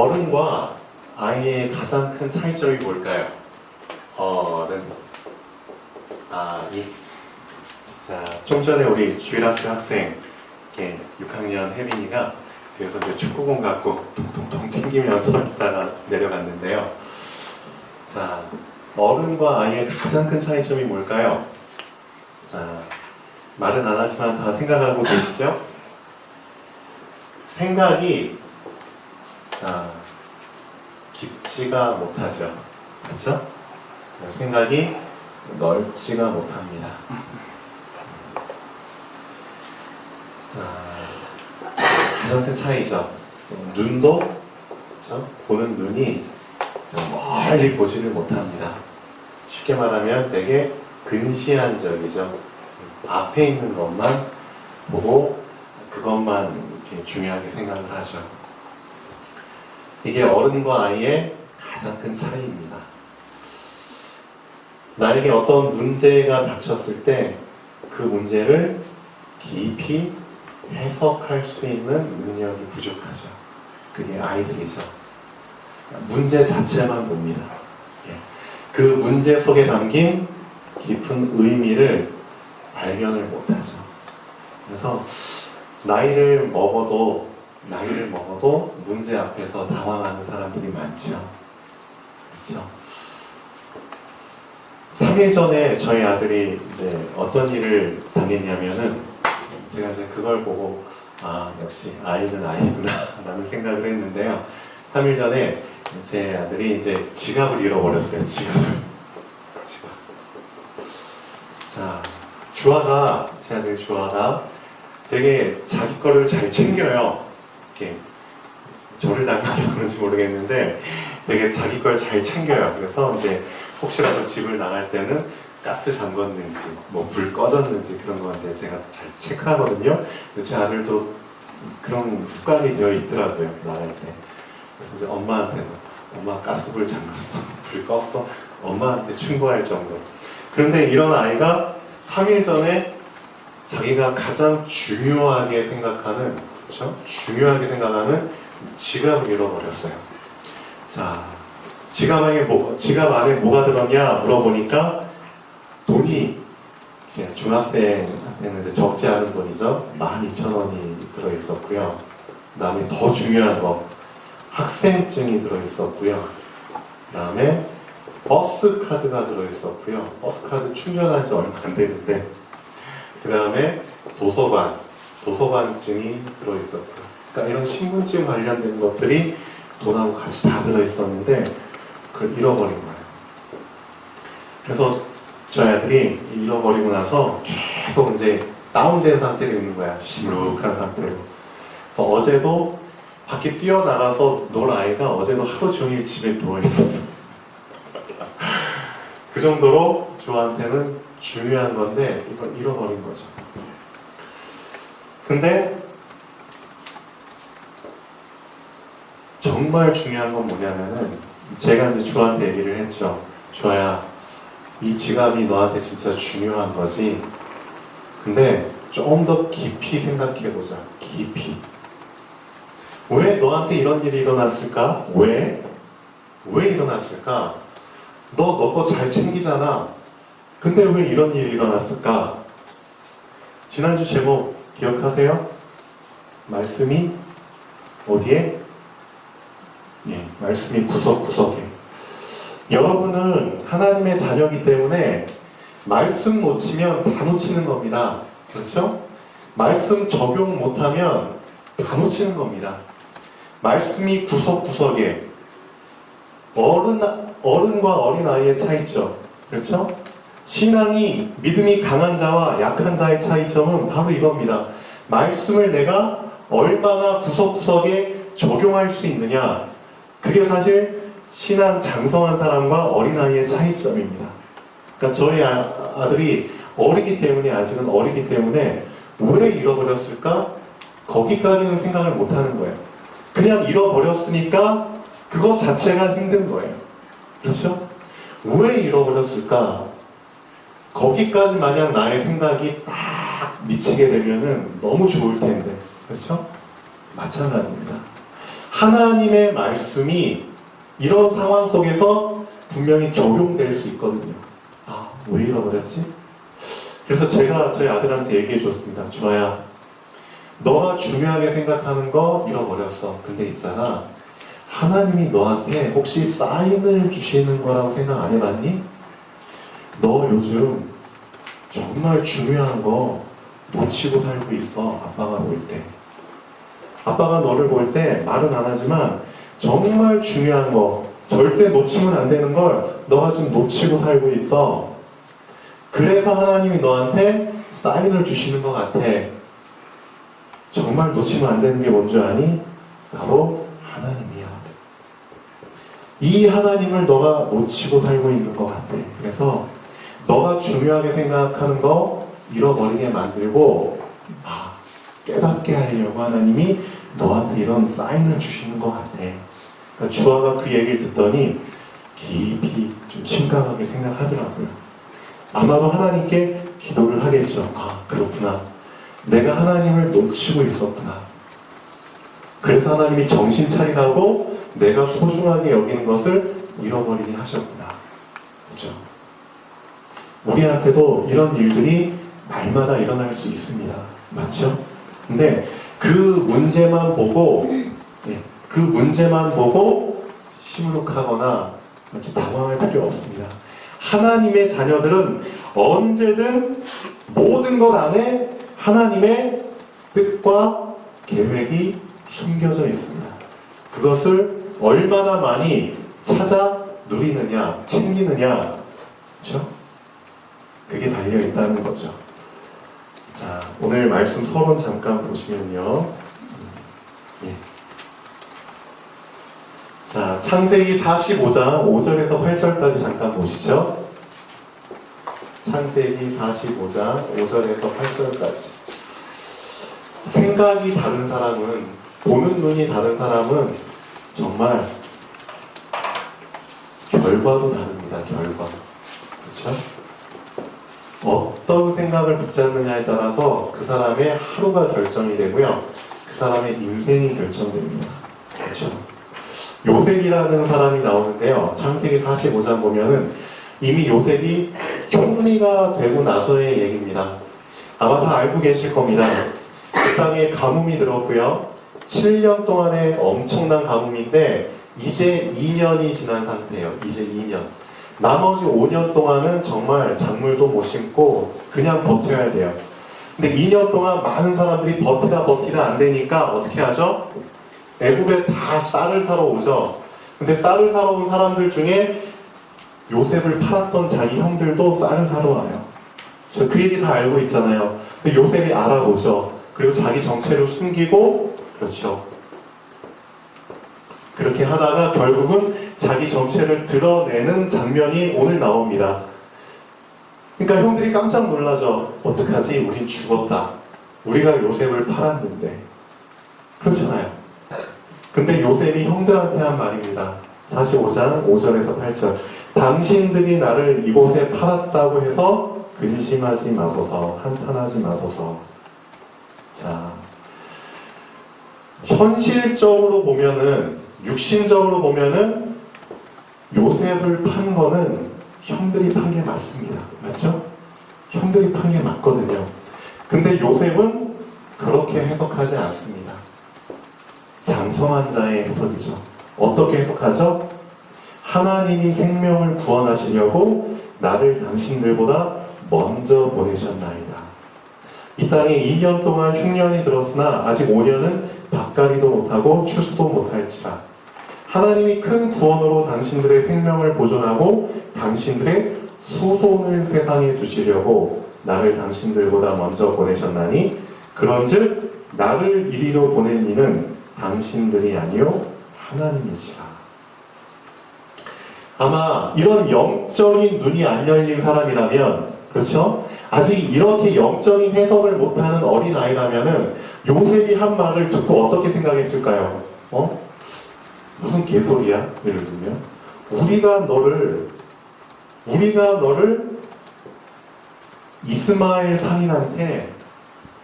어른과 아이의 가장 큰 차이점이 뭘까요? 어른, 아이. 자, 좀 전에 우리 주일학교 학생 6학년 혜빈이가 뒤에서 이제 축구공 갖고 통통통 튕기면서 있다가 내려갔는데요. 자, 어른과 아이의 가장 큰 차이점이 뭘까요? 자, 말은 안 하지만 다 생각하고 계시죠? 생각이 깊지가 못하죠. 그렇죠? 생각이 넓지가 못합니다. 가장 큰 차이죠. 눈도 그렇죠? 보는 눈이 멀리 보지를 못합니다. 쉽게 말하면 되게 근시안적이죠. 앞에 있는 것만 보고 그것만 이렇게 중요하게 생각을 하죠. 이게 어른과 아이의 가장 큰 차이입니다. 나에게 어떤 문제가 닥쳤을 때 그 문제를 깊이 해석할 수 있는 능력이 부족하죠. 그게 아이들이죠. 문제 자체만 봅니다. 그 문제 속에 담긴 깊은 의미를 발견을 못하죠. 그래서 나이를 먹어도 문제 앞에서 당황하는 사람들이 많죠. 그렇죠? 3일 전에 저희 아들이 이제 어떤 일을 당했냐면은 제가 이제 그걸 보고 역시 아이는 아이구나 라는 생각을 했는데요. 3일 전에 제 아들이 이제 지갑을 잃어버렸어요. 지갑. 자, 제 아들 주아가 되게 자기 거를 잘 챙겨요. 이렇게 저를 닮아서 그런지 모르겠는데 되게 자기 걸 잘 챙겨요. 그래서 이제 혹시라도 집을 나갈 때는 가스 잠궜는지, 뭐 불 꺼졌는지 그런 거 이제 제가 잘 체크하거든요. 제 아들도 그런 습관이 되어 있더라고요. 나갈 때. 그래서 이제 엄마한테도 엄마 가스불 잠궜어, 불 껐어, 엄마한테 충고할 정도. 그런데 이런 아이가 3일 전에 자기가 가장 중요하게 생각하는, 그렇죠? 중요하게 생각하는 지갑을 잃어버렸어요. 자, 지갑 안에 뭐가 들었냐 물어보니까 돈이 이제 중학생한테는 이제 적지 않은 돈이죠. 12,000원이 들어있었고요. 그 다음에 더 중요한 거 학생증이 들어있었고요. 그 다음에 버스 카드가 들어있었고요. 버스 카드 충전한 지 얼마 안 되는데, 그 다음에 도서관증이 들어있었고요. 그러니까 이런 신분증 관련된 것들이 돈하고 같이 다 들어있었는데 그걸 잃어버린 거예요. 그래서 저희 아들이 잃어버리고 나서 계속 이제 다운된 상태로 있는 거야. 시무룩한 상태로. 그래서 어제도 밖에 뛰어나가서 놀 아이가 어제도 하루 종일 집에 누워있었어. 그 정도로 저한테는 중요한 건데 이걸 잃어버린 거죠. 근데 정말 중요한 건 뭐냐면은 제가 이제 주한테 얘기를 했죠. 주아야, 이 지갑이 너한테 진짜 중요한 거지. 근데 좀 더 깊이 생각해보자. 깊이. 왜 너한테 이런 일이 일어났을까? 왜 일어났을까? 너 거 잘 챙기잖아. 근데 왜 이런 일이 일어났을까? 지난주 제목 기억하세요? 말씀이 어디에? 말씀이 구석구석에. 여러분은 하나님의 자녀이기 때문에 말씀 놓치면 다 놓치는 겁니다. 그렇죠? 말씀 적용 못하면 다 놓치는 겁니다. 말씀이 구석구석에. 어른과 어린아이의 차이점. 그렇죠? 신앙이, 믿음이 강한 자와 약한 자의 차이점은 바로 이겁니다. 말씀을 내가 얼마나 구석구석에 적용할 수 있느냐. 그게 사실 신앙 장성한 사람과 어린아이의 차이점입니다. 그러니까 저희 아들이 아직은 어리기 때문에 왜 잃어버렸을까? 거기까지는 생각을 못하는 거예요. 그냥 잃어버렸으니까 그것 자체가 힘든 거예요. 그렇죠? 왜 잃어버렸을까? 거기까지 만약 나의 생각이 딱 미치게 되면은 너무 좋을 텐데. 그렇죠? 마찬가지입니다. 하나님의 말씀이 이런 상황 속에서 분명히 적용될 수 있거든요. 아, 왜 잃어버렸지? 그래서 제가 저희 아들한테 얘기해 줬습니다. 주아야, 너가 중요하게 생각하는 거 잃어버렸어. 근데 있잖아, 하나님이 너한테 혹시 사인을 주시는 거라고 생각 안 해봤니? 너 요즘 정말 중요한 거 놓치고 살고 있어. 아빠가 볼 때. 아빠가 너를 볼 때 말은 안 하지만 정말 중요한 거, 절대 놓치면 안 되는 걸 너가 지금 놓치고 살고 있어. 그래서 하나님이 너한테 사인을 주시는 것 같아. 정말 놓치면 안 되는 게 뭔지 아니? 바로 하나님이야. 이 하나님을 너가 놓치고 살고 있는 것 같아. 그래서 너가 중요하게 생각하는 거 잃어버리게 만들고 깨닫게 하려고 하나님이 너한테 이런 사인을 주시는 것 같아. 그러니까 주아가 그 얘기를 듣더니 깊이 좀 심각하게 생각하더라고요. 아마도 하나님께 기도를 하겠죠. 아, 그렇구나. 내가 하나님을 놓치고 있었구나. 그래서 하나님이 정신 차리라고 내가 소중하게 여기는 것을 잃어버리게 하셨구나. 그렇죠? 우리한테도 이런 일들이 날마다 일어날 수 있습니다. 맞죠? 근데 그 문제만 보고 시무룩하거나 당황할 필요 없습니다. 하나님의 자녀들은 언제든 모든 것 안에 하나님의 뜻과 계획이 숨겨져 있습니다. 그것을 얼마나 많이 찾아 누리느냐, 챙기느냐, 그렇죠? 그게 달려 있다는 거죠. 자, 오늘 말씀 서론 잠깐 보시면요. 자, 창세기 45장 5절에서 8절까지 잠깐 보시죠. 창세기 45장 5절에서 8절까지. 생각이 다른 사람은, 보는 눈이 다른 사람은 정말 결과도 다릅니다. 결과. 그렇죠? 어떤 생각을 붙잡느냐에 따라서 그 사람의 하루가 결정이 되고요. 그 사람의 인생이 결정됩니다. 그렇죠? 요셉이라는 사람이 나오는데요. 창세기 45장 보면은 이미 요셉이 총리가 되고 나서의 얘기입니다. 아마 다 알고 계실 겁니다. 그 땅에 가뭄이 들었고요. 7년 동안의 엄청난 가뭄인데 이제 2년이 지난 상태예요. 이제 2년. 나머지 5년 동안은 정말 작물도 못 심고 그냥 버텨야 돼요. 근데 2년 동안 많은 사람들이 버티다 안 되니까 어떻게 하죠? 애굽에 다 쌀을 사러 오죠. 근데 쌀을 사러 온 사람들 중에 요셉을 팔았던 자기 형들도 쌀을 사러 와요. 저 그 얘기 다 알고 있잖아요. 근데 요셉이 알아보죠. 그리고 자기 정체를 숨기고, 그렇죠. 그렇게 하다가 결국은 자기 정체를 드러내는 장면이 오늘 나옵니다. 그러니까 형들이 깜짝 놀라죠. 어떡하지? 우린 죽었다. 우리가 요셉을 팔았는데. 그렇잖아요. 근데 요셉이 형들한테 한 말입니다. 45장 5절에서 8절. 당신들이 나를 이곳에 팔았다고 해서 근심하지 마소서, 한탄하지 마소서. 자, 현실적으로 보면은, 육신적으로 보면은 요셉을 판 거는 형들이 판 게 맞습니다. 맞죠? 형들이 판 게 맞거든요. 근데 요셉은 그렇게 해석하지 않습니다. 장성한 자의 해석이죠. 어떻게 해석하죠? 하나님이 생명을 구원하시려고 나를 당신들보다 먼저 보내셨나이다. 이 땅에 2년 동안 흉년이 들었으나 아직 5년은 밭갈이도 못하고 추수도 못할지라. 하나님이 큰 구원으로 당신들의 생명을 보존하고 당신들의 후손을 세상에 두시려고 나를 당신들보다 먼저 보내셨나니 그런즉 나를 이리로 보낸 이는 당신들이 아니요 하나님이시라. 아마 이런 영적인 눈이 안 열린 사람이라면, 그렇죠? 아직 이렇게 영적인 해석을 못하는 어린아이라면은 요셉이 한 말을 듣고 어떻게 생각했을까요? 무슨 개소리야? 예를 들면 우리가 너를 이스마엘 상인한테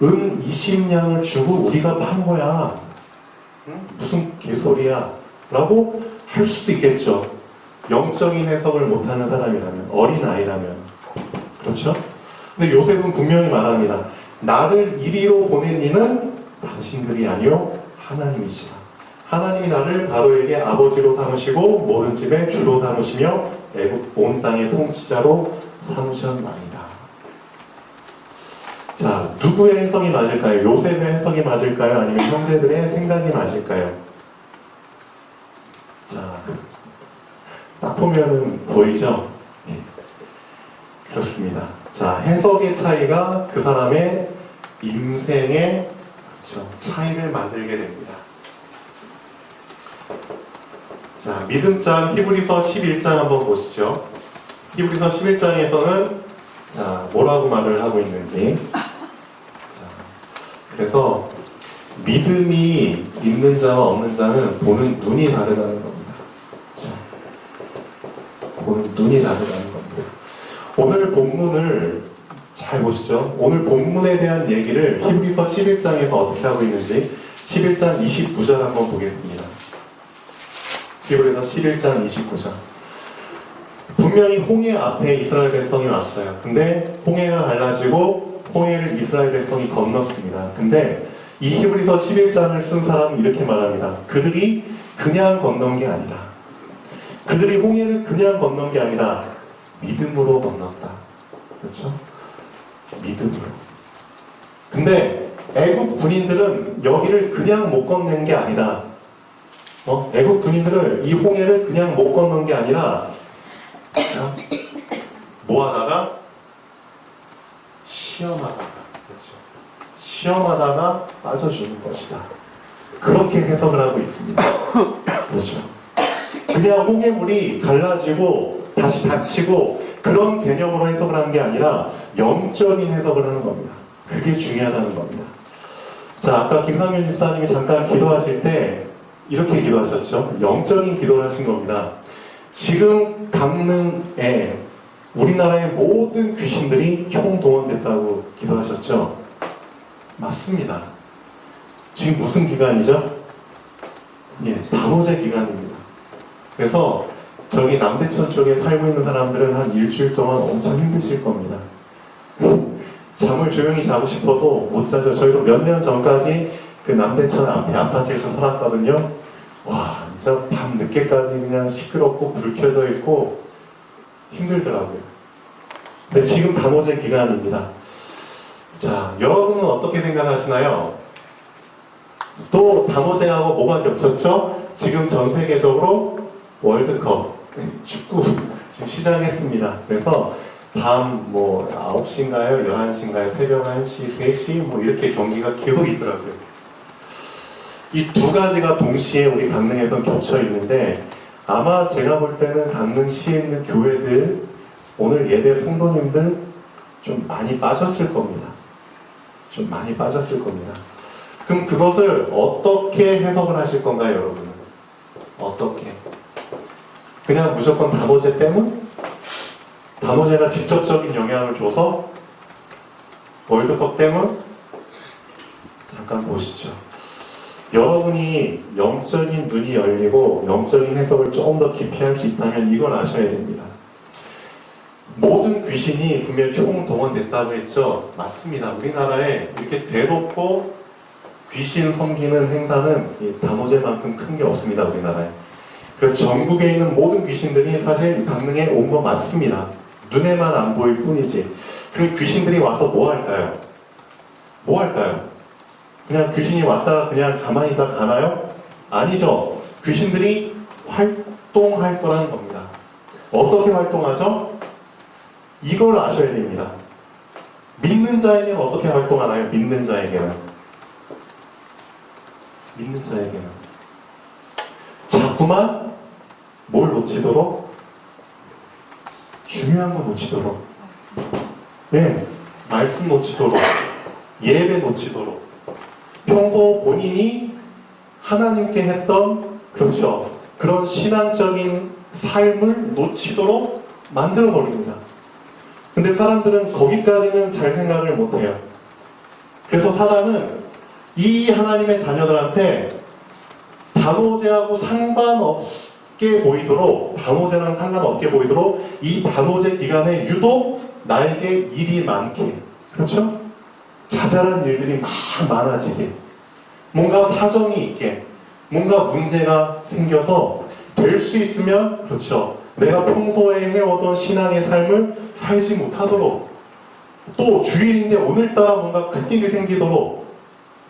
은 20냥을 주고 우리가 판 거야. 무슨 개소리야 라고 할 수도 있겠죠. 영적인 해석을 못하는 사람이라면, 어린아이라면. 그렇죠? 근데 요셉은 분명히 말합니다. 나를 이리로 보낸 이는 당신들이 아니요 하나님이시라. 하나님이 나를 바로에게 아버지로 삼으시고 모든 집의 주로 삼으시며 애굽 온 땅의 통치자로 삼으셨나이다. 자, 누구의 해석이 맞을까요? 요셉의 해석이 맞을까요? 아니면 형제들의 생각이 맞을까요? 자, 딱 보면은 보이죠? 네. 그렇습니다. 자, 해석의 차이가 그 사람의 인생의 그렇죠, 차이를 만들게 됩니다. 자, 믿음장 히브리서 11장 한번 보시죠. 히브리서 11장에서는 자, 뭐라고 말을 하고 있는지. 자, 그래서 믿음이 있는 자와 없는 자는 보는 눈이 다르다는 겁니다. 자, 보는 눈이 다르다는 겁니다. 오늘 본문을 잘 보시죠. 오늘 본문에 대한 얘기를 히브리서 11장에서 어떻게 하고 있는지 11장 29절 한번 보겠습니다. 히브리서 11장 29절. 분명히 홍해 앞에 이스라엘 백성이 왔어요. 근데 홍해가 갈라지고 홍해를 이스라엘 백성이 건넜습니다. 근데 이 히브리서 11장을 쓴 사람은 이렇게 말합니다. 그들이 그냥 건넌 게 아니다. 그들이 홍해를 그냥 건넌 게 아니다. 믿음으로 건넜다. 그렇죠? 믿음으로. 근데 애국 군인들은 여기를 그냥 못 건넨 게 아니다. 애국 군인들은 이 홍해를 그냥 못 건넌 게 아니라 뭐 하다가? 시험하다가. 그렇죠. 시험하다가 빠져주는 것이다. 그렇게 해석을 하고 있습니다. 그렇죠. 그냥 홍해물이 갈라지고 다시 닫히고 그런 개념으로 해석을 하는 게 아니라 영적인 해석을 하는 겁니다. 그게 중요하다는 겁니다. 자, 아까 김상윤 집사님이 잠깐 기도하실 때 이렇게 기도하셨죠. 영적인 기도를 하신 겁니다. 지금 강릉에 우리나라의 모든 귀신들이 총동원됐다고 기도하셨죠. 맞습니다. 지금 무슨 기간이죠? 예, 단오제 기간입니다. 그래서 저기 남대천 쪽에 살고 있는 사람들은 한 일주일 동안 엄청 힘드실 겁니다. 잠을 조용히 자고 싶어도 못 자죠. 저희도 몇 년 전까지 그 남대천 앞에 아파트에서 살았거든요. 와, 진짜 밤 늦게까지 그냥 시끄럽고 불 켜져 있고 힘들더라고요. 근데 지금 단오제 기간입니다. 자, 여러분은 어떻게 생각하시나요? 또 단오제하고 뭐가 겹쳤죠? 지금 전 세계적으로 월드컵, 축구 지금 시작했습니다. 그래서 밤 뭐 9시인가요? 11시인가요? 새벽 1시, 3시 뭐 이렇게 경기가 계속 있더라고요. 이 두 가지가 동시에 우리 강릉에서 겹쳐 있는데 아마 제가 볼 때는 강릉시에 있는 교회들 오늘 예배 성도님들 좀 많이 빠졌을 겁니다. 좀 많이 빠졌을 겁니다. 그럼 그것을 어떻게 해석을 하실 건가요, 여러분은? 어떻게? 그냥 무조건 단오제 때문? 단오제가 직접적인 영향을 줘서? 월드컵 때문? 잠깐 보시죠. 여러분이 영적인 눈이 열리고 영적인 해석을 조금 더 깊이 할 수 있다면 이걸 아셔야 됩니다. 모든 귀신이 분명히 총동원됐다고 했죠. 맞습니다. 우리나라에 이렇게 대놓고 귀신 섬기는 행사는 단오제만큼 큰 게 없습니다. 우리나라에. 그래서 전국에 있는 모든 귀신들이 사실 강릉에 온 거 맞습니다. 눈에만 안 보일 뿐이지. 그리고 귀신들이 와서 뭐 할까요? 뭐 할까요? 그냥 귀신이 왔다가 그냥 가만히 있다 가나요? 아니죠. 귀신들이 활동할 거라는 겁니다. 어떻게 활동하죠? 이걸 아셔야 됩니다. 믿는 자에게는 어떻게 활동하나요? 믿는 자에게는. 믿는 자에게는. 자꾸만 뭘 놓치도록? 중요한 거 놓치도록. 네, 말씀 놓치도록. 예배 놓치도록. 평소 본인이 하나님께 했던 그렇죠. 그런 신앙적인 삶을 놓치도록 만들어 버립니다. 근데 사람들은 거기까지는 잘 생각을 못해요. 그래서 사단은 이 하나님의 자녀들한테 단오제하고 상관없게 보이도록, 단오제랑 상관없게 보이도록 이 단오제 기간에 유독 나에게 일이 많게, 그렇죠? 자잘한 일들이 막 많아지게, 뭔가 사정이 있게, 뭔가 문제가 생겨서 될 수 있으면, 그렇죠, 내가 평소에 해오던 신앙의 삶을 살지 못하도록, 또 주일인데 오늘따라 뭔가 큰일이 생기도록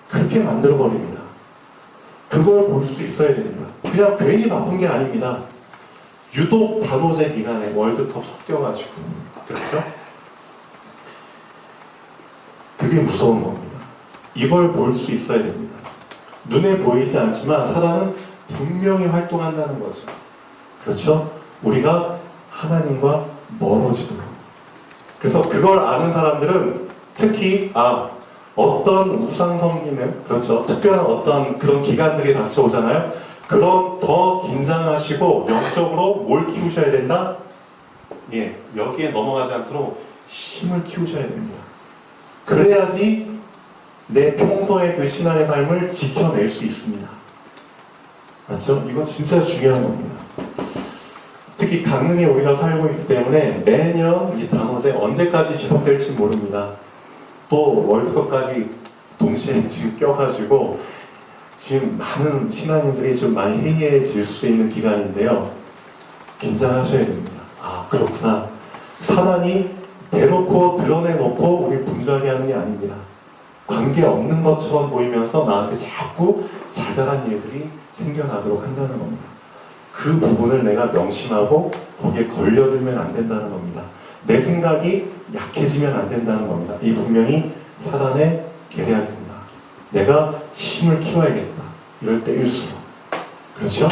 그렇게 만들어버립니다. 그걸 볼 수 있어야 됩니다. 그냥 괜히 바쁜 게 아닙니다. 유독 단오제 기간에 월드컵 섞여가지고, 그렇죠? 그게 무서운 겁니다. 이걸 볼 수 있어야 됩니다. 눈에 보이지 않지만 사단은 분명히 활동한다는 거죠. 그렇죠? 우리가 하나님과 멀어지도록. 그래서 그걸 아는 사람들은 특히 어떤 우상 섬기는, 그렇죠, 특별한 어떤 그런 기간들이 닥쳐오잖아요. 그럼 더 긴장하시고 영적으로 뭘 키우셔야 된다? 예, 여기에 넘어가지 않도록 힘을 키우셔야 됩니다. 그래야지 내 평소의 그 신앙의 삶을 지켜낼 수 있습니다. 맞죠? 이건 진짜 중요한 겁니다. 특히 강릉에 우리가 살고 있기 때문에 매년 이 단오제 언제까지 지속될지 모릅니다. 또 월드컵까지 동시에 지금 껴가지고 지금 많은 신앙인들이 좀 많이 해이해질 수 있는 기간인데요. 긴장하셔야 됩니다. 그렇구나. 사단이 대놓고 드러내놓고 우리 분주하게 하는 게 아닙니다. 관계없는 것처럼 보이면서 나한테 자꾸 자잘한 일들이 생겨나도록 한다는 겁니다. 그 부분을 내가 명심하고 거기에 걸려들면 안 된다는 겁니다. 내 생각이 약해지면 안 된다는 겁니다. 이 분명히 사단의 계략입니다. 내가 힘을 키워야겠다. 이럴 때일수록. 그렇죠?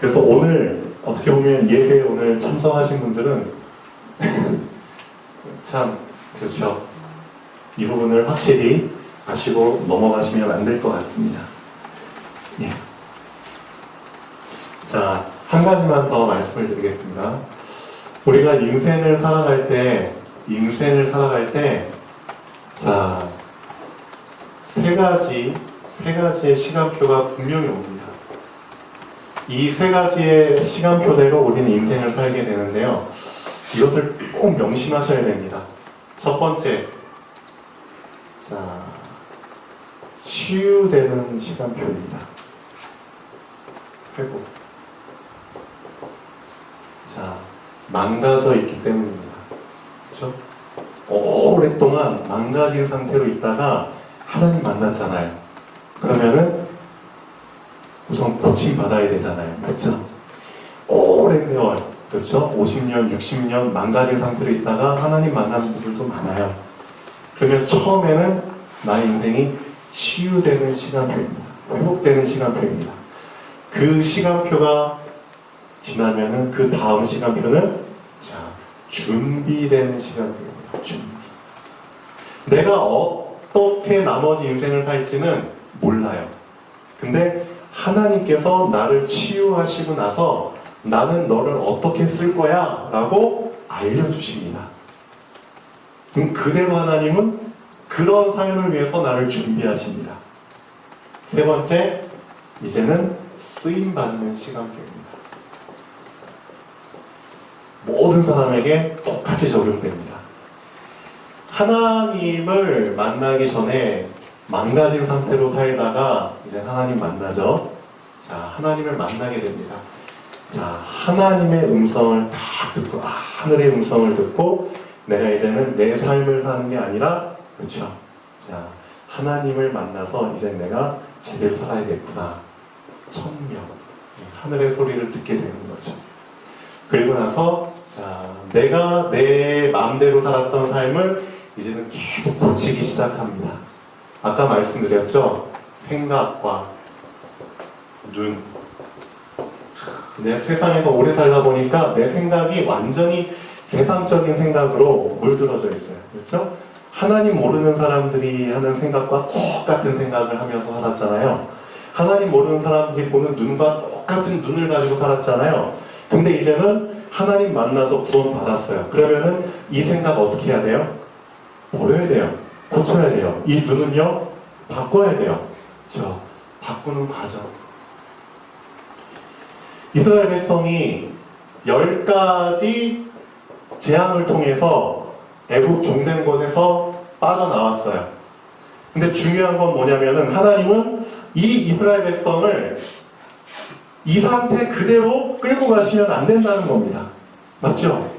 그래서 오늘 어떻게 보면 예배에 오늘 참석하신 분들은 참, 그렇죠, 이 부분을 확실히 아시고 넘어가시면 안 될 것 같습니다. 예. 자, 한 가지만 더 말씀을 드리겠습니다. 우리가 인생을 살아갈 때, 자, 세 가지의 시간표가 분명히 옵니다. 이 세 가지의 시간표대로 우리는 인생을 살게 되는데요. 이것을 꼭 명심하셔야 됩니다. 첫 번째, 자, 치유되는 시간표입니다. 회복. 자, 망가져 있기 때문입니다. 그렇죠? 오랫동안 망가진 상태로 있다가 하나님 만났잖아요. 그러면은 우선 고침받아야 되잖아요. 그렇죠? 오랜 세월, 그렇죠? 50년, 60년 망가진 상태로 있다가 하나님 만난 분들도 많아요. 그러면 처음에는 나의 인생이 치유되는 시간표입니다. 회복되는 시간표입니다. 그 시간표가 지나면은 그 다음 시간표는 준비되는 시간표입니다. 준비. 내가 어떻게 나머지 인생을 살지는 몰라요. 근데 하나님께서 나를 치유하시고 나서 나는 너를 어떻게 쓸 거야 라고 알려주십니다. 그럼 그대로 하나님은 그런 삶을 위해서 나를 준비하십니다. 세 번째, 이제는 쓰임받는 시간표입니다. 모든 사람에게 똑같이 적용됩니다. 하나님을 만나기 전에 망가진 상태로 살다가 이제 하나님 만나죠. 자, 하나님을 만나게 됩니다. 자, 하나님의 음성을 다 듣고, 하늘의 음성을 듣고 내가 이제는 내 삶을 사는 게 아니라, 그렇죠, 자, 하나님을 만나서 이제 내가 제대로 살아야겠구나. 천명, 하늘의 소리를 듣게 되는 거죠. 그리고 나서 자, 내가 내 마음대로 살았던 삶을 이제는 계속 고치기 시작합니다. 아까 말씀드렸죠? 생각과 눈. 내 세상에서 오래 살다 보니까 내 생각이 완전히 세상적인 생각으로 물들어져 있어요. 그렇죠? 하나님 모르는 사람들이 하는 생각과 똑같은 생각을 하면서 살았잖아요. 하나님 모르는 사람들이 보는 눈과 똑같은 눈을 가지고 살았잖아요. 근데 이제는 하나님 만나서 구원 받았어요. 그러면은 이 생각 어떻게 해야 돼요? 버려야 돼요. 고쳐야 돼요. 이 눈은요, 바꿔야 돼요. 바꾸는 과정. 이스라엘 백성이 10가지 재앙을 통해서 애굽 종된 곳에서 빠져나왔어요. 근데 중요한 건 뭐냐면은 하나님은 이 이스라엘 백성을 이 상태 그대로 끌고 가시면 안 된다는 겁니다. 맞죠?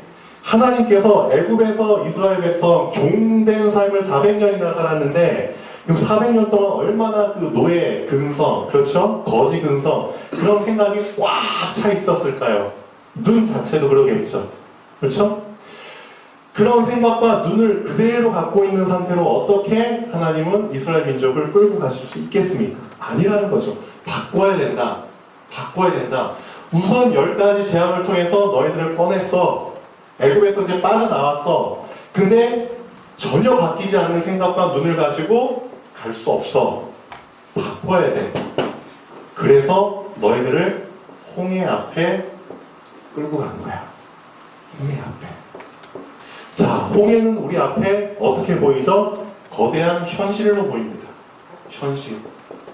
하나님께서 애굽에서 이스라엘 백성 종된 삶을 400년이나 살았는데 그 400년 동안 얼마나 그 노예 근성, 그렇죠? 거지 근성, 그런 생각이 꽉 차 있었을까요? 눈 자체도 그러겠죠. 그렇죠? 그런 생각과 눈을 그대로 갖고 있는 상태로 어떻게 하나님은 이스라엘 민족을 끌고 가실 수 있겠습니까? 아니라는 거죠. 바꿔야 된다. 바꿔야 된다. 우선 10가지 재앙을 통해서 너희들을 꺼냈어. 애굽에서 이제 빠져나왔어. 근데 전혀 바뀌지 않는 생각과 눈을 가지고 갈 수 없어. 바꿔야 돼. 그래서 너희들을 홍해 앞에 끌고 간 거야. 홍해 앞에. 자, 홍해는 우리 앞에 어떻게 보이죠? 거대한 현실로 보입니다. 현실.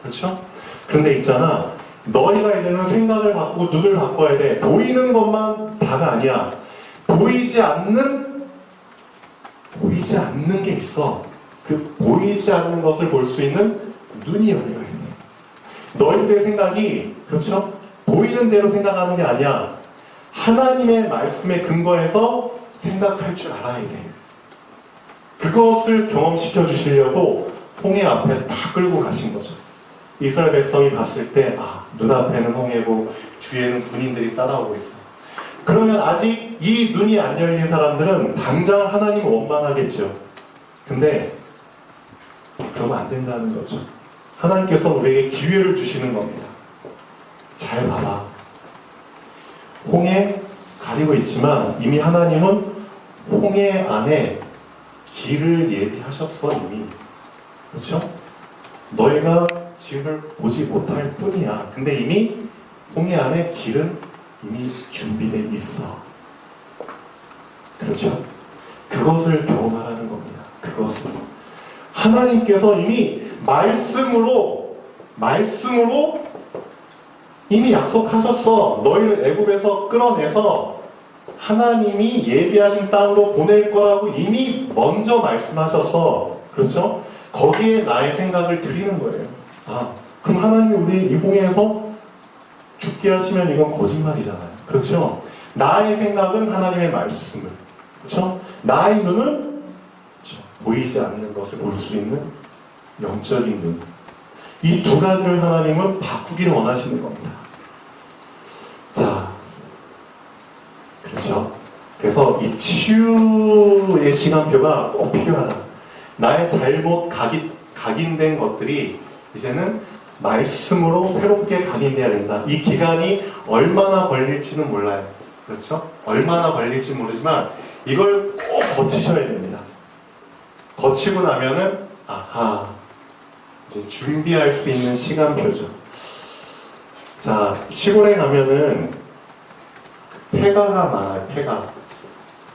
그렇죠? 그런데 있잖아. 너희가 이제는 생각을 바꾸고 눈을 바꿔야 돼. 보이는 것만 다가 아니야. 보이지 않는 게 있어. 그 보이지 않는 것을 볼 수 있는 눈이 열려 있네. 너희들의 생각이, 그렇죠? 보이는 대로 생각하는 게 아니야. 하나님의 말씀에 근거해서 생각할 줄 알아야 돼. 그것을 경험시켜 주시려고 홍해 앞에 다 끌고 가신 거죠. 이스라엘 백성이 봤을 때, 눈앞에는 홍해고 뒤에는 군인들이 따라오고 있어. 그러면 아직 이 눈이 안 열린 사람들은 당장 하나님을 원망하겠죠. 근데 그러면 안 된다는 거죠. 하나님께서 우리에게 기회를 주시는 겁니다. 잘 봐봐. 홍해 가리고 있지만 이미 하나님은 홍해 안에 길을 예비하셨어. 이미. 그렇죠? 너희가 지금을 보지 못할 뿐이야. 근데 이미 홍해 안에 길은 이미 준비되어 있어. 그렇죠? 그것을 경험하라는 겁니다. 그것을. 하나님께서 이미 말씀으로 이미 약속하셨어. 너희를 애굽에서 끌어내서 하나님이 예비하신 땅으로 보낼 거라고 이미 먼저 말씀하셨어. 그렇죠? 거기에 나의 생각을 드리는 거예요. 그럼 하나님이 우리 이 홍해에서 죽게 하시면 이건 거짓말이잖아요. 그렇죠? 나의 생각은 하나님의 말씀을, 그렇죠? 나의 눈은 그렇죠? 보이지 않는 것을 볼 수 있는 영적인 눈. 이 두 가지를 하나님은 바꾸기를 원하시는 겁니다. 자, 그렇죠? 그래서 이 치유의 시간표가 꼭 필요하다. 나의 잘못 각인된 것들이 이제는 말씀으로 새롭게 각인돼야 된다. 이 기간이 얼마나 걸릴지는 몰라요. 그렇죠? 얼마나 걸릴지 모르지만 이걸 꼭 거치셔야 됩니다. 거치고 나면은 이제 준비할 수 있는 시간표죠. 자, 시골에 가면은 폐가가 많아요. 폐가.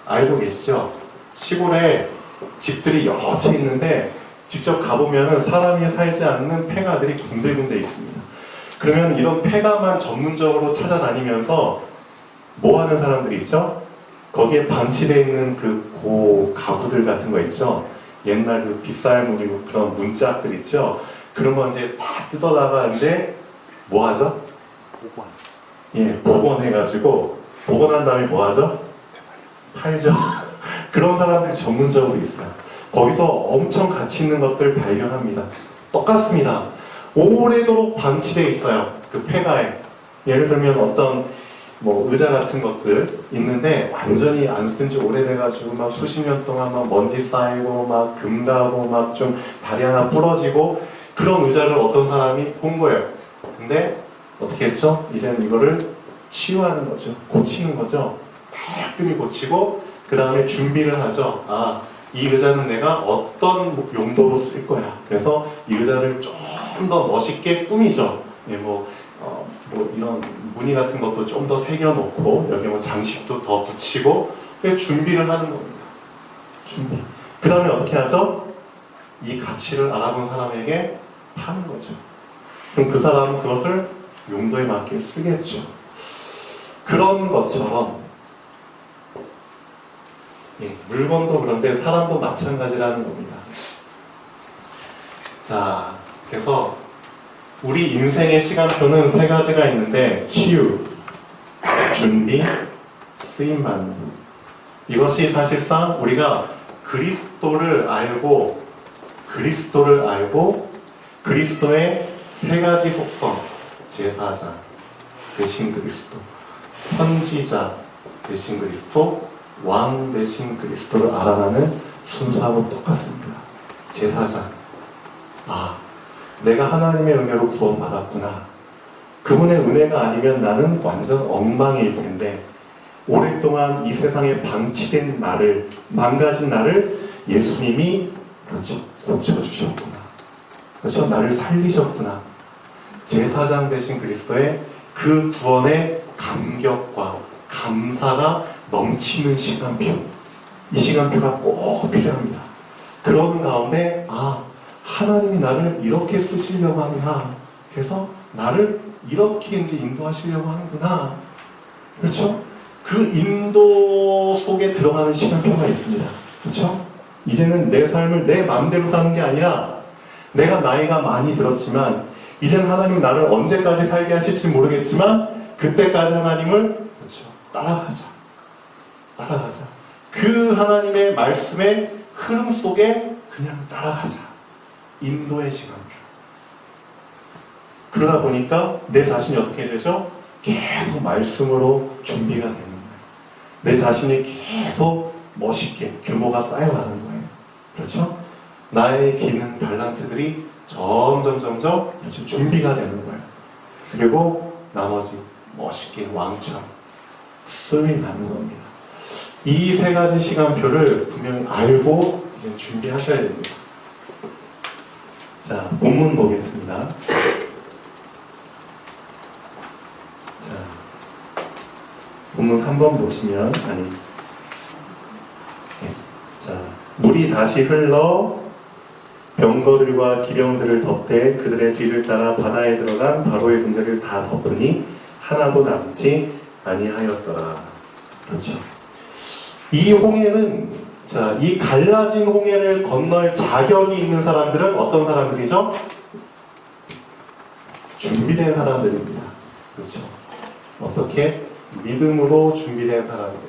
알고 계시죠? 시골에 집들이 여러 채 있는데 직접 가보면 사람이 살지 않는 폐가들이 군데군데 있습니다. 그러면 이런 폐가만 전문적으로 찾아다니면서 뭐 하는 사람들이 있죠? 거기에 방치되어 있는 그 가구들 같은 거 있죠? 옛날 그 빗살무늬 그런 문짝들 있죠? 그런 거 이제 다 뜯어다가 이제 뭐 하죠? 복원. 예, 복원해가지고 복원한 다음에 뭐 하죠? 팔죠. 그런 사람들이 전문적으로 있어요. 거기서 엄청 가치 있는 것들 발견합니다. 똑같습니다. 오래도록 방치되어 있어요. 그 폐가에. 예를 들면 어떤 뭐 의자 같은 것들 있는데 완전히 안 쓴 지 오래돼가지고 막 수십 년 동안 막 먼지 쌓이고 막 금가고 막 좀 다리 하나 부러지고 그런 의자를 어떤 사람이 본 거예요. 근데 어떻게 했죠? 이제는 이거를 치유하는 거죠. 고치는 거죠. 깔끔히 고치고 그 다음에 준비를 하죠. 이 의자는 내가 어떤 용도로 쓸 거야. 그래서 이 의자를 좀 더 멋있게 꾸미죠. 예, 뭐 이런 무늬 같은 것도 좀 더 새겨놓고 여기 뭐 장식도 더 붙이고 준비를 하는 겁니다. 준비. 그 다음에 어떻게 하죠? 이 가치를 알아본 사람에게 파는 거죠. 그럼 그 사람은 그것을 용도에 맞게 쓰겠죠. 그런 것처럼 물건도 그런데 사람도 마찬가지라는 겁니다. 자, 그래서 우리 인생의 시간표는 세 가지가 있는데 치유, 준비, 쓰임받는. 이것이 사실상 우리가 그리스도를 알고 그리스도의 세 가지 속성, 제사장 대신 그리스도, 선지자 대신 그리스도, 왕 대신 그리스도를 알아가는 순서하고 똑같습니다. 제사장, 내가 하나님의 은혜로 구원받았구나. 그분의 은혜가 아니면 나는 완전 엉망일 텐데 오랫동안 이 세상에 방치된 나를, 망가진 나를 예수님이 고쳐주셨구나. 그렇죠? 나를 살리셨구나. 제사장 되신 그리스도의 그 구원의 감격과 감사가 넘치는 시간표. 이 시간표가 꼭 필요합니다. 그런 가운데 하나님이 나를 이렇게 쓰시려고 하구나. 그래서 나를 이렇게 이제 인도하시려고 하는구나. 그렇죠? 그 인도 속에 들어가는 시간표가 있습니다. 그렇죠? 이제는 내 삶을 내 마음대로 사는 게 아니라 내가 나이가 많이 들었지만 이제는 하나님 나를 언제까지 살게 하실지 모르겠지만 그때까지 하나님을 따라가자. 그 하나님의 말씀의 흐름 속에 그냥 따라가자. 인도의 시간표. 그러다 보니까 내 자신이 어떻게 되죠? 계속 말씀으로 준비가 되는 거예요. 내 자신이 계속 멋있게 규모가 쌓여가는 거예요. 그렇죠? 나의 기능, 달란트들이 점점 준비가 되는 거예요. 그리고 나머지 멋있게 왕처럼 쓰임하는 겁니다. 이 세 가지 시간표를 분명히 알고 이제 준비하셔야 됩니다. 자, 본문 보겠습니다. 자, 본문 3번 보시면, 자, 물이 다시 흘러 병거들과 기병들을 덮되 그들의 뒤를 따라 바다에 들어간 바로의 군대를 다 덮으니 하나도 남지 아니하였더라. 그렇죠. 이 홍해는, 자, 이 갈라진 홍해를 건널 자격이 있는 사람들은 어떤 사람들이죠? 준비된 사람들입니다. 그렇죠. 어떻게? 믿음으로 준비된 사람들.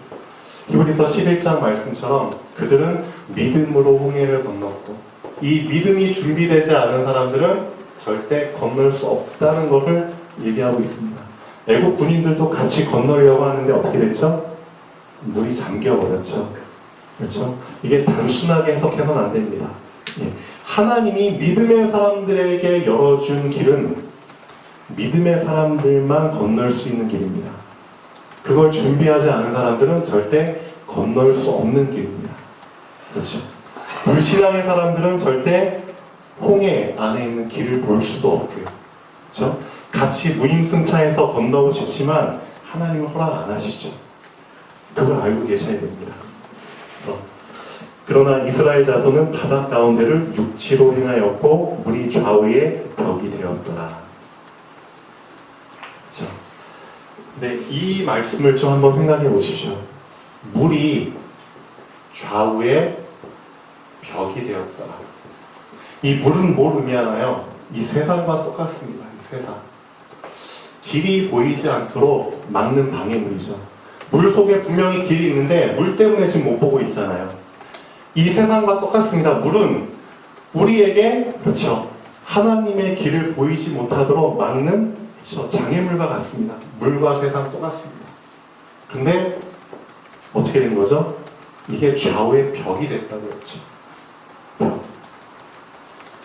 히브리서 11장 말씀처럼 그들은 믿음으로 홍해를 건넜고, 이 믿음이 준비되지 않은 사람들은 절대 건널 수 없다는 것을 얘기하고 있습니다. 애국 군인들도 같이 건너려고 하는데 어떻게 됐죠? 물이 잠겨버렸죠. 그렇죠? 이게 단순하게 해석해서는 안 됩니다. 하나님이 믿음의 사람들에게 열어준 길은 믿음의 사람들만 건널 수 있는 길입니다. 그걸 준비하지 않은 사람들은 절대 건널 수 없는 길입니다. 그렇죠? 불신앙의 사람들은 절대 홍해 안에 있는 길을 볼 수도 없고요. 그렇죠? 같이 무임승차해서 건너고 싶지만 하나님은 허락 안 하시죠. 그걸 알고 계셔야 됩니다. 그러나 이스라엘 자손은 바다 가운데를 육지로 행하였고 물이 좌우에 벽이 되었더라. 그렇죠? 근데 이 말씀을 좀 한번 생각해 보십시오. 물이 좌우에 벽이 되었더라. 이 물은 뭘 의미하나요? 이 세상과 똑같습니다. 이 세상. 길이 보이지 않도록 막는 방해물이죠. 물 속에 분명히 길이 있는데 물 때문에 지금 못 보고 있잖아요. 이 세상과 똑같습니다. 물은 우리에게, 그렇죠, 하나님의 길을 보이지 못하도록 막는, 그렇죠, 장애물과 같습니다. 물과 세상 똑같습니다. 근데 어떻게 된 거죠? 이게 좌우의 벽이 됐다고 그랬죠. 벽.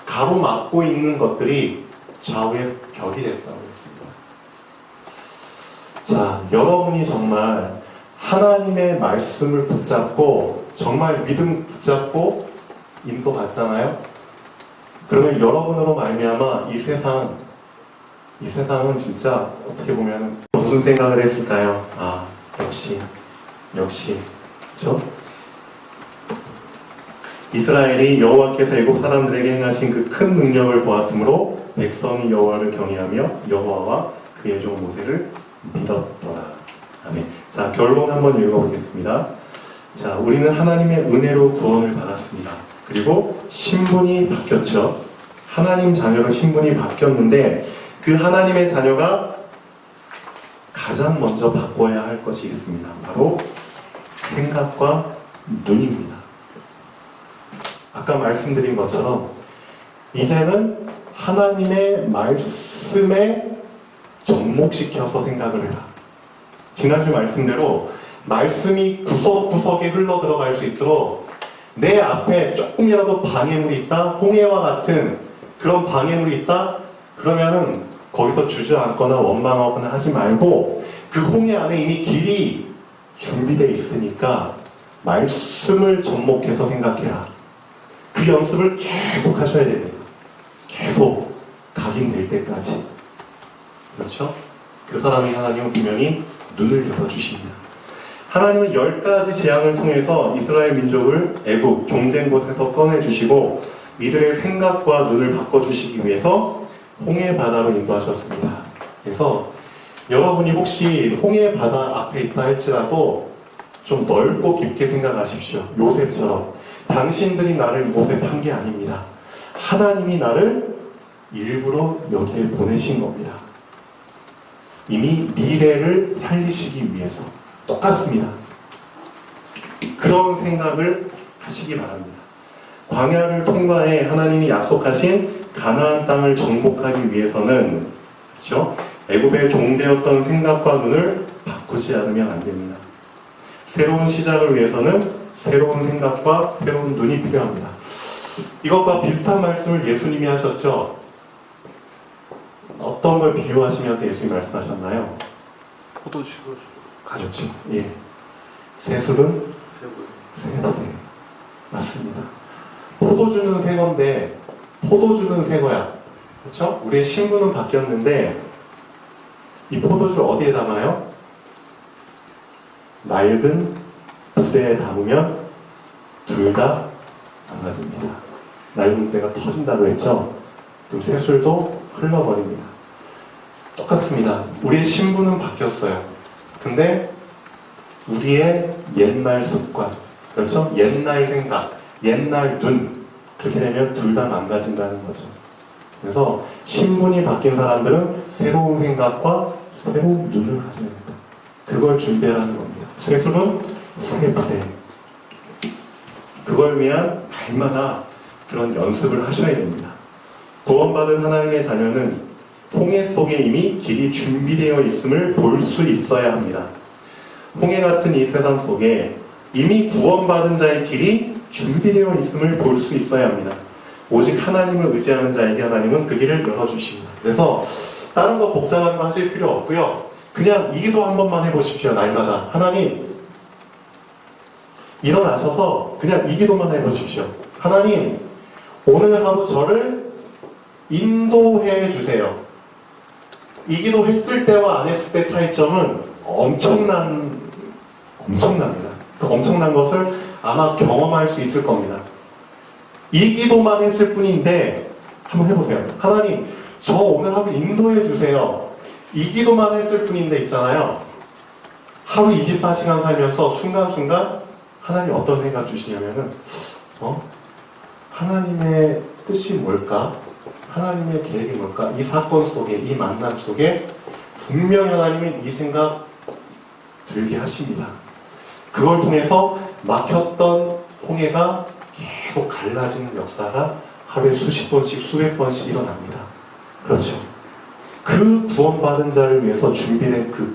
가로막고 있는 것들이 좌우의 벽이 됐다고 했습니다. 자, 여러분이 정말 하나님의 말씀을 붙잡고 정말 믿음 붙잡고 인도받잖아요. 그러면 여러분으로 말미암아 이 세상은 진짜 어떻게 보면 무슨 생각을 했을까요? 역시 그렇죠? 이스라엘이 여호와께서 애국 사람들에게 행하신 그 큰 능력을 보았으므로 백성이 여호와를 경외하며 여호와와 그의 종 모세를 믿었더라. 아멘. 자, 결론 한번 읽어보겠습니다. 자, 우리는 하나님의 은혜로 구원을 받았습니다. 그리고 신분이 바뀌었죠. 하나님 자녀로 신분이 바뀌었는데 그 하나님의 자녀가 가장 먼저 바꿔야 할 것이 있습니다. 바로 생각과 눈입니다. 아까 말씀드린 것처럼 이제는 하나님의 말씀에 접목시켜서 생각을 해라. 지난주 말씀대로 말씀이 구석구석에 흘러 들어갈 수 있도록 내 앞에 조금이라도 방해물이 있다, 홍해와 같은 그런 방해물이 있다, 그러면은 거기서 주저앉거나 원망하거나 하지 말고 그 홍해 안에 이미 길이 준비되어 있으니까 말씀을 접목해서 생각해라. 그 연습을 계속 하셔야 됩니다. 계속 각인될 때까지. 그렇죠? 그 사람이 하나님은 분명히 눈을 열어주십니다. 하나님은 10가지 재앙을 통해서 이스라엘 민족을 애굽, 종된 곳에서 꺼내주시고 이들의 생각과 눈을 바꿔주시기 위해서 홍해 바다로 인도하셨습니다. 그래서 여러분이 혹시 홍해 바다 앞에 있다 할지라도 좀 넓고 깊게 생각하십시오. 요셉처럼 당신들이 나를 이곳에 판 게 아닙니다. 하나님이 나를 일부러 여기에 보내신 겁니다. 이미 미래를 살리시기 위해서. 똑같습니다. 그런 생각을 하시기 바랍니다. 광야를 통과해 하나님이 약속하신 가나안 땅을 정복하기 위해서는, 그렇죠? 애굽의 종되었던 생각과 눈을 바꾸지 않으면 안 됩니다. 새로운 시작을 위해서는 새로운 생각과 새로운 눈이 필요합니다. 이것과 비슷한 말씀을 예수님이 하셨죠. 어떤 걸 비유하시면서 예수님이 말씀하셨나요? 포도주 가족. 그렇죠. 예. 새술은 새거대. 맞습니다. 포도주는 새 건데 포도주는 새 거야. 그렇죠? 우리의 신분은 바뀌었는데 이 포도주를 어디에 담아요? 낡은 부대에 담으면 둘 다 망가집니다. 낡은 부대가 터진다고 했죠? 그럼 새술도 흘러버립니다. 똑같습니다. 우리의 신분은 바뀌었어요. 근데 우리의 옛날 습관, 그렇죠? 옛날 생각, 옛날 눈, 그렇게 되면 둘 다 망가진다는 거죠. 그래서 신분이 바뀐 사람들은 새로운 생각과 새로운 눈을 가져야 됩니다. 그걸 준비하라는 겁니다. 새술은 새 부대. 그걸 위한 날마다 그런 연습을 하셔야 됩니다. 구원받은 하나님의 자녀는 홍해 속에 이미 길이 준비되어 있음을 볼 수 있어야 합니다. 홍해 같은 이 세상 속에 이미 구원받은 자의 길이 준비되어 있음을 볼 수 있어야 합니다. 오직 하나님을 의지하는 자에게 하나님은 그 길을 열어주십니다. 그래서 다른 거 복잡한 거 하실 필요 없고요. 그냥 이 기도 한 번만 해보십시오. 날마다. 하나님, 일어나셔서 그냥 이 기도만 해보십시오. 하나님, 오늘 하루 저를 인도해 주세요. 이 기도 했을 때와 안 했을 때 차이점은 엄청납니다. 그 엄청난 것을 아마 경험할 수 있을 겁니다. 이 기도만 했을 뿐인데 한번 해보세요. 하나님, 저 오늘 하루 인도해 주세요. 이 기도만 했을 뿐인데 있잖아요. 하루 24시간 살면서 순간순간 하나님 어떤 생각 주시냐면은 하나님의 뜻이 뭘까? 하나님의 계획이 뭘까? 이 사건 속에, 이 만남 속에 분명히 하나님은 이 생각 들게 하십니다. 그걸 통해서 막혔던 홍해가 계속 갈라지는 역사가 하루에 수십 번씩, 수백 번씩 일어납니다. 그렇죠. 그 구원받은 자를 위해서 준비된 그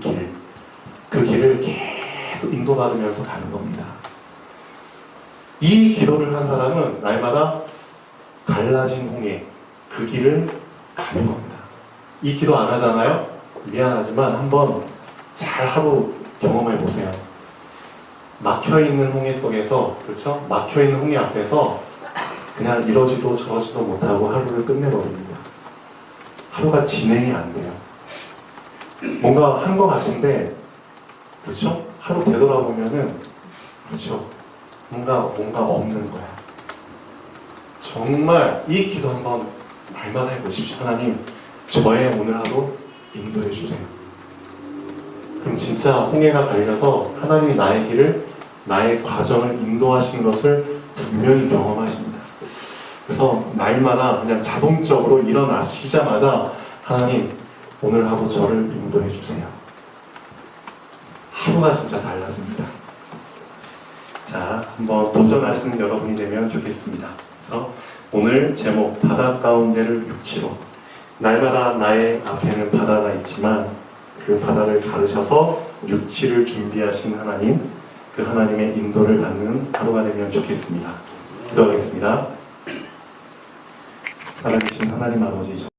길을 계속 인도받으면서 가는 겁니다. 이 기도를 한 사람은 날마다 갈라진 홍해, 그 길을 가는 겁니다. 이 기도 안 하잖아요? 미안하지만 한번 잘 하루 경험해 보세요. 막혀있는 홍해 속에서, 그렇죠? 막혀있는 홍해 앞에서 그냥 이러지도 저러지도 못하고 하루를 끝내버립니다. 하루가 진행이 안 돼요. 뭔가 한 것 같은데, 그렇죠? 하루 되돌아보면은, 그렇죠? 뭔가 없는 거야. 정말 이 기도 한번 날마다 해보십시오. 하나님, 저의 오늘 하루 인도해 주세요. 그럼 진짜 홍해가 갈려서 하나님이 나의 길을, 나의 과정을 인도하신 것을 분명히 경험하십니다. 그래서 날마다 그냥 자동적으로 일어나시자마자 하나님, 오늘 하루 저를 인도해 주세요. 하루가 진짜 달라집니다. 자, 한번 도전하시는 여러분이 되면 좋겠습니다. 그래서 오늘 제목 바다 가운데를 육지로, 날마다 나의 앞에는 바다가 있지만 그 바다를 가르셔서 육지를 준비하신 하나님, 그 하나님의 인도를 받는 하루가 되면 좋겠습니다. 기도하겠습니다. 살아계신 하나님 아버지,